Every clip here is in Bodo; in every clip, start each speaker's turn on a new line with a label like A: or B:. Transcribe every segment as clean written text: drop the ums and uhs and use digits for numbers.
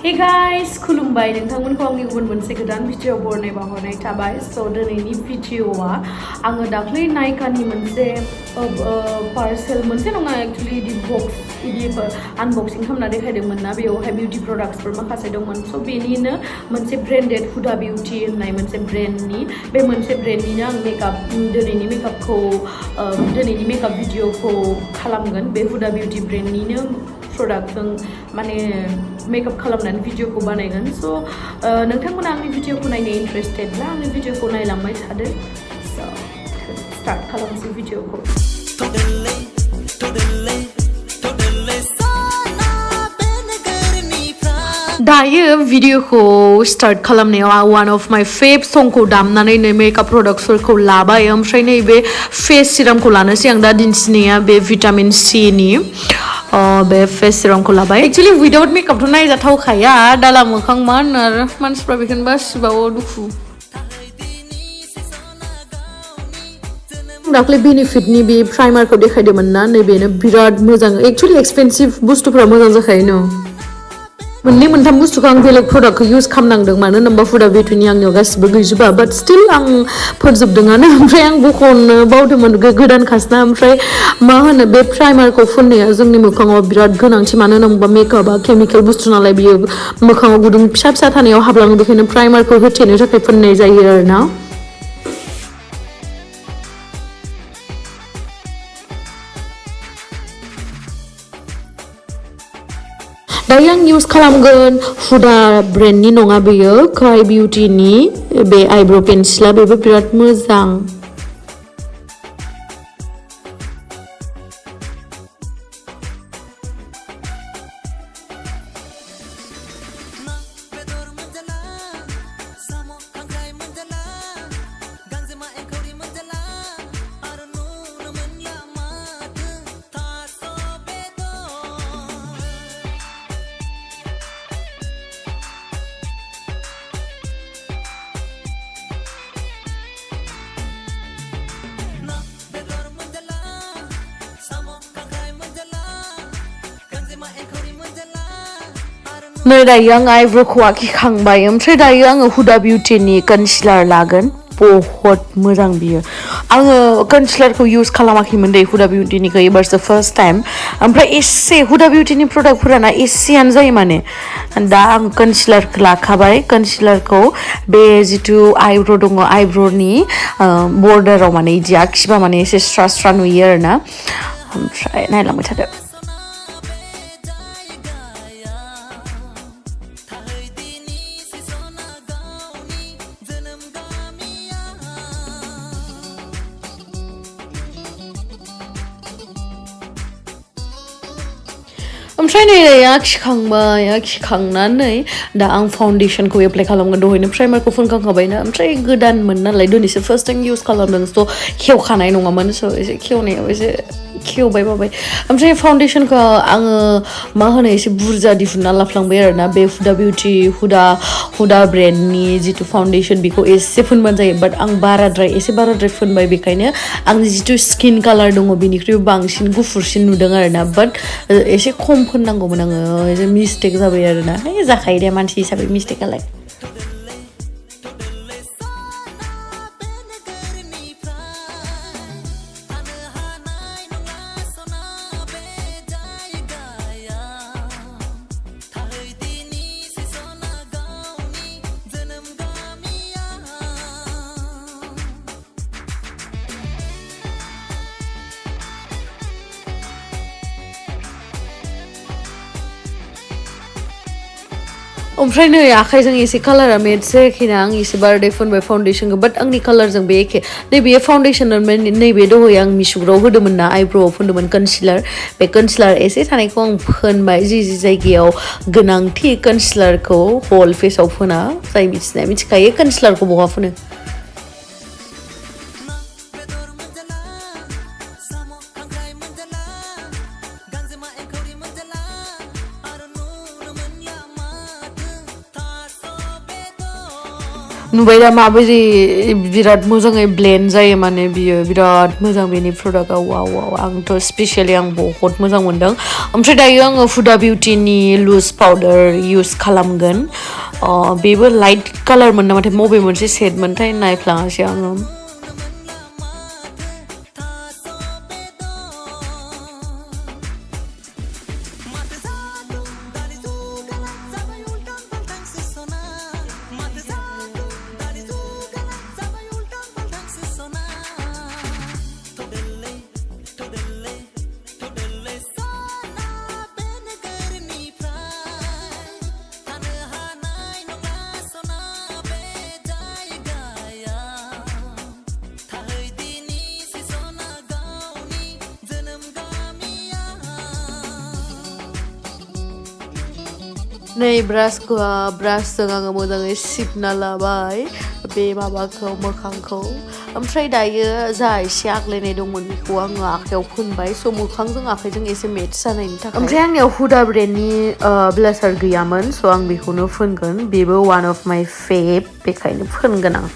A: Hey guys, खुलुमबाय नोंथांमोनखौ आंनि गुबुन मोनसे गोदान भिडिअ बरनाय बावहरनाय थाबाय स' दिनैनि भिडिअआ आङो दाख्लै नाइकानि मोनसे पार्सेल मोनसे नङा एक्चुअली इदि बक्स इदि आनबक्सिं खालामना देखायदोंमोन ना बेयावहाय बिउटि प्रडाक्ट्सफोर माखासे दंमोन स' बेनिनो मोनसे ब्रेन्डेड हुदा बिउटि होननाय मोनसे ब्रेन्डनि बे मोनसे ब्रेन्डनिनो आं दिनैनि मेकआप भिडिअखौ खालामगोन बे हुदा बिउटि ब्रेन्डनिनो प्रडाक्टजों माने मेकआप खालामनानै भिडिअखौ बानायगोन स' नोंथांमोना आंनि भिडिअखौ नायनो इन्टारेस्टेडब्ला आंनि भिडिअखौ नायलांबाय थादो स' स्टार्ट खालामसै भिडिअखौ दायो भिडिअखौ स्टार्ट खालामनायाव वान अफ माय फेभ संखौ दामनानै नै मेकआप प्रडाक्ट्सफोरखौ लाबाय ओमफ्राय नैबे फेस सिरामखौ लानोसै आं दा दिन्थिनाया बे भिटामिन सिनि बे फेस सिरामखौ लाबाय एक्चुअली विदाउट मेकआपथ' नायजाथावखाया दाला मोखां मान आरो मानसिफ्रा बेखौनो बासिबावो दुखु दाख्लै बेनिफिटनि बे प्राइमारखौ देखायदोंमोन ना नैबेनो बिराद मोजां एक्चुअली एक्सपेन्सिभ बुस्थुफोरा मोजां जाखायो न मोननै मोनथाम बुस्थुखौ आं बेलेग प्रडाक्टखौ इउज खालामनांदों मानो होनोबा हुदा बिउटिनि आंनियाव गासिबो गैजोबा बाट स्टिल आं फोजोबदोंआनो ओमफ्राय आं बख'नो बावदोंमोन गोदान खासना ओमफ्राय मा होनो बे प्राइमारखौ फुननाया जोंनि मोखाङाव बिराद गोनांथि मानो होनोबा मेकआपआ केमिकेल बुस्थु नालाय बियो मोखाङाव गुदुं फिसा फिसा थानायाव हाबलाङो बेखायनो प्राइमारखौ होथेनो थाखाय फुननाय जायो आरोना दायो आं इउज खालामगोन हुदा ब्रेन्डनि नङा बेयो क्राइ बिउटिनि बे आइब्र' पेन्सिला बेबो बिराद मोजां नै दायो आं आइब्र'खौ आखिखांबाय ओमफ्राय दायो आङो हुदा बिउटिनि कनसिलार लागोन बहुत मोजां बियो आङो कनसिलारखौ इउज खालामाखैमोन दे हुदा बिउटिनिखौ एबारसो फार्स्ट टाइम ओमफ्राय एसे हुदा बिउटिनि प्रडाक्टफोराना एसेयानो जायो माने दा आं कनसिलारखौ लाखाबाय कनसिलारखौ बे जिथु आइब्र' दङ आइब्र'नि बर्डाराव माने इदि आखिबा माने एसे स्रा स्रा नुयो आरोना ओमफ्राय नायलांबाय थादो ओमफ्राय नै आखिखांनानै दा आं फाउन्डेसनखौ एप्लाइ खालामगोन दहायनो प्राइमारखौ फुनखांखाबायना ओमफ्राय गोदानमोन नालाय दिनैसो फार्स्ट टाइम इउज खालामदों स' खेवखानाय नङामोन स' एसे खेवनायाव एसे खेवबाय माबाय ओमफ्राय फाउन्डेसनखौ आङो मा होनो एसे बुरजा दिहुनना लाफ्लांबाय आरोना बे हुदा बिउटि हुदा ब्रेन्डनि जिथु फाउन्डेसन बेखौ एसे फुनबानो जायो बाट आं एसे बाराद्राय फुनबाय बेखायनो आंनि जिथु स्किन कालार दङ बेनिख्रुइ बांसिन गुफुरसिन नुदों आरोना बाट एसे खम फुननांगौमोन आङो एसे मिस्टेक जाबाय आरोना जाखायो दे मानसि हिसाबै मिस्टेकआलाय ओमफ्राय नै आखाइजों एसे कालारा मेट जायाखैना आं एसे बाराद्राय फुनबाय फाउन्डेसनखौ बाट आंनि कालारजों बे एखे नैबे फाउन्डेसन नैबे दहाय आं मिशुग्राव होदोंमोन ना आइब्र'आव फुनदोंमोन कनसिलार बे कनसिलार एसे थानायखौ आं फोनबाय जि जायगायाव गोनांथि कनसिलारखौ हल फेसाव फोना जाय मिथिनाया मिथिखायो कनसिलारखौ बहा फुनो नुबाय दा माबायदि बिराद मोजाङै ब्लेन्ड जायो माने बियो बिराद मोजां बेनि प्रडाक्टआ वाव वाव आंथ' स्पेसियलि आं बहुत मोजां मोनदों ओमफ्राय दायो आङो हुदा बिउटिनि लुज पाउडार इउज खालामगोन बेबो लाइट कालारमोन नामाथाय मबे मोनसे सेटमोनथाय नायफ्लाङासै आङो नै ब्रासजों आङो मोजाङै सिबना लाबाय बे माबाखौ मोखांखौ ओमफ्राय दायो जा एसे आग्लायनाय दंमोन बेखौ आङो आखायाव फोनबाय स' मोखांजों आखाइजों एसे मेट्स जानायनि थाखाय ओमफ्राय आंनियाव हुदा ब्रेन्डनि ब्लासार गैयामोन स' आं बेखौनो फोनगोन बेबो वान अफ माइ फेभ बेखायनो फोनगोन आं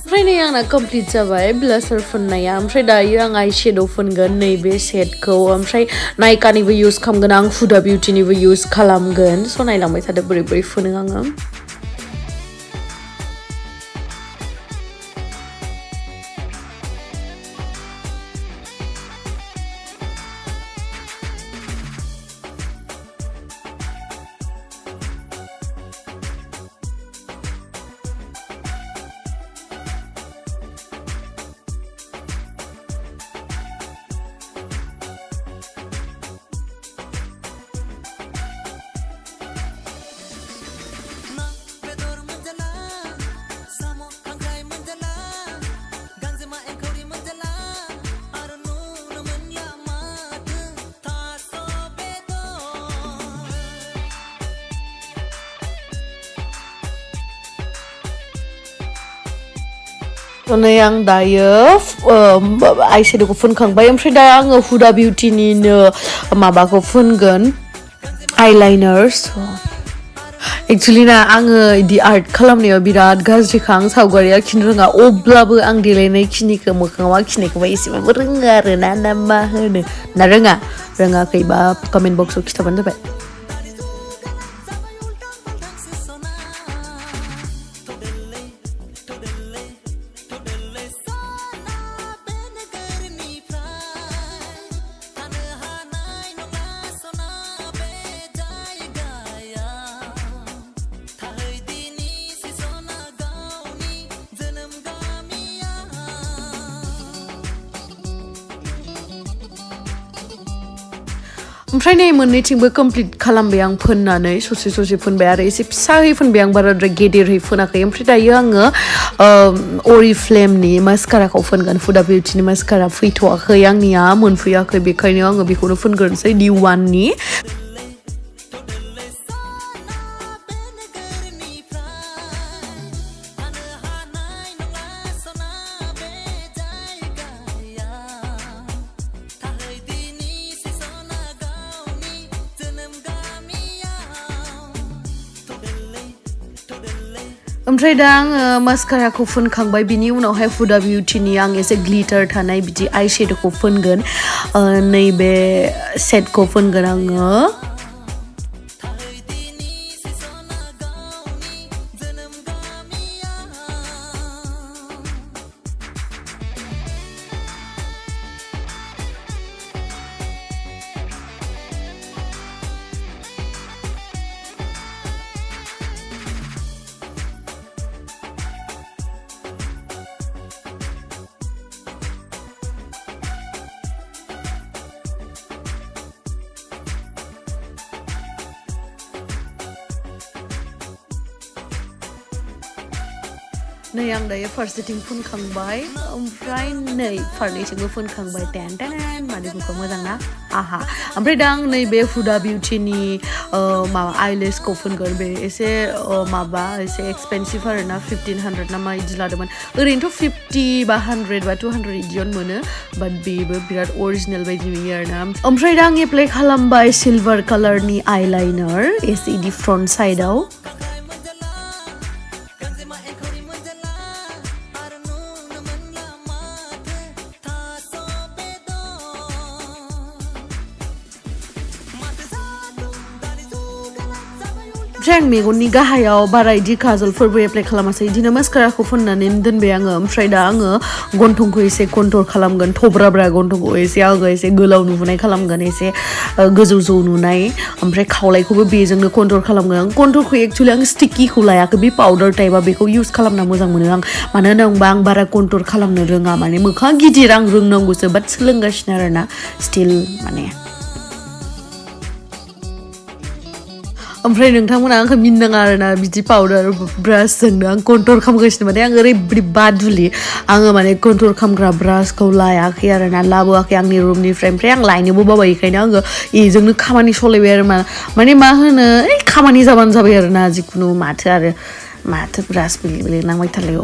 A: ओमफ्राय नै आंना कमप्लिट जाबाय ब्लासार फोननाया ओमफ्राय दायो आं आइ शेड' फोनगोन नैबे सेटखौ ओमफ्राय नायकानिबो इउज खालामगोन आं हुदा बिउटिनिबो इउज खालामगोन स' नायलांबाय थादो बोरै बोरै फोनो आङो नै आं दायो आइ शेड'खौ फोनखांबाय ओमफ्राय दा आङो हुदा बिउटिनिनो माबाखौ फोनगोन आइलाइनार एक्चुअलि ना आङो बिदि आर्ट खालामनायाव बिराद गाज्रिखा आं सावगारि आखिनो रोङा अब्लाबो आं देलायनाय खिनिखौ मोखाङाव आखिनायखौबा एसेबाबो रोङो आरो ना मा होनो ना रोङाखैबा कमेन्ट बक्सआव खिथाबानो जाबाय ओमफ्राय नै मोननैथिंबो कमप्लिट खालामबाय आं फोननानै ससे फोनबाय आरो एसे फिसाहै फोनबाय आं बाराद्राय गेदेरहै फोनाखै ओमफ्राय दायो आङो अरिफ्लेमनि मास्काराखौ फोनगोन हुदा बिउटिनि मास्कारा फैथ'वाखै आंनिया मोनफैयाखै बेखायनो आङो बेखौनो फोनग्रोनोसै D1नि ओमफ्राय दा आङो मास्काराखौ फोनखांबाय बिनि उनावहाय हुदा बिउटिनि आं एसे ग्लिटार थानाय बिदि आइ शेड'खौ फोनगोन नैबे सेटखौ फोनगोन आङो नै आं दायो फारसेथिं फुनखांबाय ओमफ्राय नै फारनैथिंबो फुनखांबाय टेन टेन मादैफोरखौ मोजां ना आहा ओमफ्राय दा आं नैबे हुदा बिउटिनि माबा आइलेसखौ फुनगोन बे एसे माबा एसे एक्सपेन्सिभ आरोना 1500 ना मा इदि लादोंमोन ओरैनोथ' 50 बा 100 बा 200 इदियावनो मोनो बाट बेबो बिराद अरिजिनेल बायदि नुयो आरोना ओमफ्राय दा आं एप्लाइ खालामबाय सिलभार कालारनि आइलाइनार एसे इदि फ्रन्ट साइडआव ओमफ्राय आं मेगननि गाहायाव बारा इदि काजलफोरबो एप्लाइ खालामासै इदिनो मास्काराखौ फुननानै दोनबाय आङो ओमफ्राय दा आङो गन्थंखौ एसे कन्टुर खालामगोन थब्राब्रा गन्थंखौ एसे आङो एसे गोलाव नुहोनाय खालामगोन एसे गोजौ जौ नुनाय ओमफ्राय खावलायखौबो बेजोंनो कन्टुर खालामगोन आं कन्टुरखौ एक्चुअलि आं स्टिकिखौ लायाखै बे पाउडार टाइपआ बेखौ इउज खालामना मोजां मोनो आं मानो होनोबा आं बारा कन्टुर खालामनो रोङा माने मोखाङा गिदिर आं रोंनांगौसो बाट सोलोंगासिनो आरोना स्टिल माने ओमफ्राय नोंथांमोना आंखौ मिन्नाङा आरोना बिदि पाउडार ब्रासजोंनो आं कन्टुर खालामगासिनो माने आं ओरैबायदि बादुलि आङो माने कन्टुर खालामग्रा ब्रासखौ लायाखै आरोना लाबोआखै आंनि रुमनिफ्राय ओमफ्राय आं लायनोबो बाबाय बेखायनो आङो बेजोंनो खामानि सलायबाय आरो माने मा होनो खामानि जाबानो जाबाय आरोना जिखुनु माथो ब्रास बेलेग बेलेग नांबाय थालाय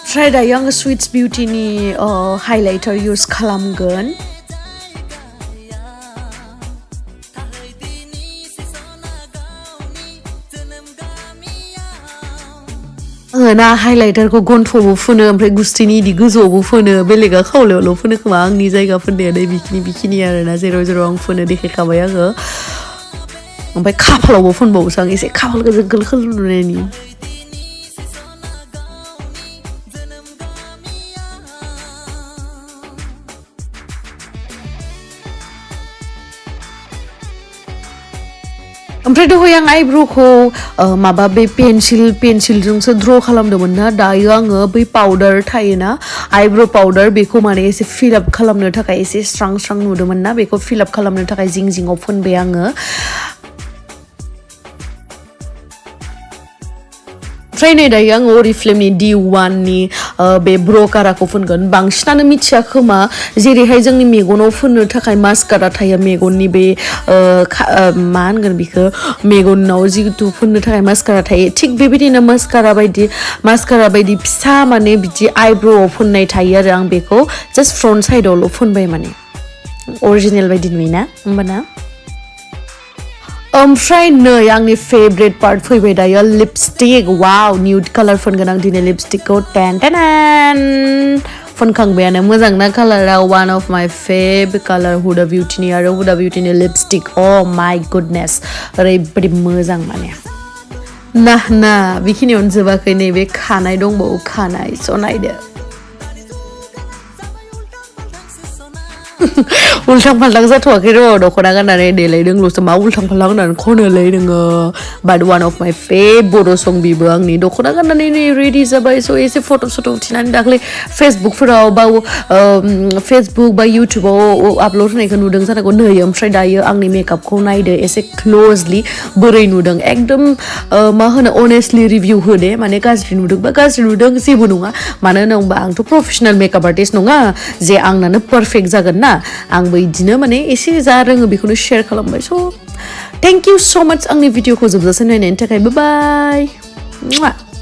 A: ओमफ्राय दायो आङो सुइट्स बिउटिनि हाइलाइटार इउज खालामगोन आङो ना हाइलाइटारखौ गन्थंआवबो फुनो ओमफ्राय गुस्थिनि इदि गोजौआवबो फुनो बेलेगा खावलायावल' फुनो खोमा आंनि जायगा फुननाया नै बिखिनि आरोना जेराव जेराव आं फुनो देखायखाबाय आङो ओमफ्राय खाफालावबो फुनबावोसो आं एसे खाफालखौ जोंखोल खोल नुनायनि ओमफ्राय दहाय आं आइब्र'खौ माबा बे पेन्सिलजोंसो ड्र खालामदोंमोन ना दायो आङो बै पाउडार थायोना आइब्र' पाउडार बेखौ माने एसे फिलआप खालामनो थाखाय एसे स्रां स्रां नुदोंमोन ना बेखौ फिलआप खालामनो थाखाय जिं जिङाव फुनबाय आङो ओमफ्राय नै दायो आङो अरिफ्लेमनि D1नि बे ब्रकाराखौ फुनगोन बांसिनानो मिथिया खोमा जेरैहाय जोंनि मेगनाव फुननो थाखाय मास्कारा थायो मेगननि बे मा होनगोन बेखौ मेगनाव जिहेतु फुननो थाखाय मास्कारा थायो थिग बेबायदिनो मास्कारा बायदि फिसा माने बिदि आइब्र'आव फुननाय थायो आरो आं बेखौ जास्ट फ्रन्ट साइडआवल' फुनबाय माने अरिजिनेल बायदि नुयोना होमबाना ओमफ्राय नै आंनि फेभरेट पार्ट फैबाय दायो लिपस्टिक वाव निउड कालार फुनगोन आं दिनै लिपस्टिकखौ टेन फुनखांबायानो मोजां ना कालारा वान अफ माय फेभ कालार हुदा बिउटिनि आरो हुदा बिउटिनि लिपस्टिक माय गुडनेस ओरैबायदि मोजां माने ना बेखिनियावनो जोबाखै नैबे खानाय दंबावो खानाय स' नायदो उल्थां फाल्थां जाथ'वाखै र' दख'ना गाननानै देलायदोंल'सो मा उल्थां फाल्थां होननानै खनोलै नोङो बाट वान अफ माय फेभ बर' सं बेबो आंनि दख'ना गाननानै नै रेडि जाबाय स' एसे फट' उथिनानै दाख्लै फेसबुकफोराव बा फेसबुक बा इउटुबाव आपल'ड होनायखौ नुदों जानांगौ नै ओमफ्राय दायो आंनि मेकआपखौ नायदो एसे क्ल'जलि बोरै नुदों एकदम मा होनो अनेस्टलि रिभिउ होदे माने गाज्रि नुदोंबा गाज्रि नुदों जेबो नङा मानो होनोबा आंथ' प्रफेसनेल मेकआप आर्टिस्ट नङा जे आंनानो पारफेक्ट जागोन ना आंबो बिदिनो माने एसे जा रोङो बेखौनो शेयार खालामबाय स' थेंक इउ स' माच आंनि भिडिअखौ जोबजासिम नायनायनि थाखाय बाय बाय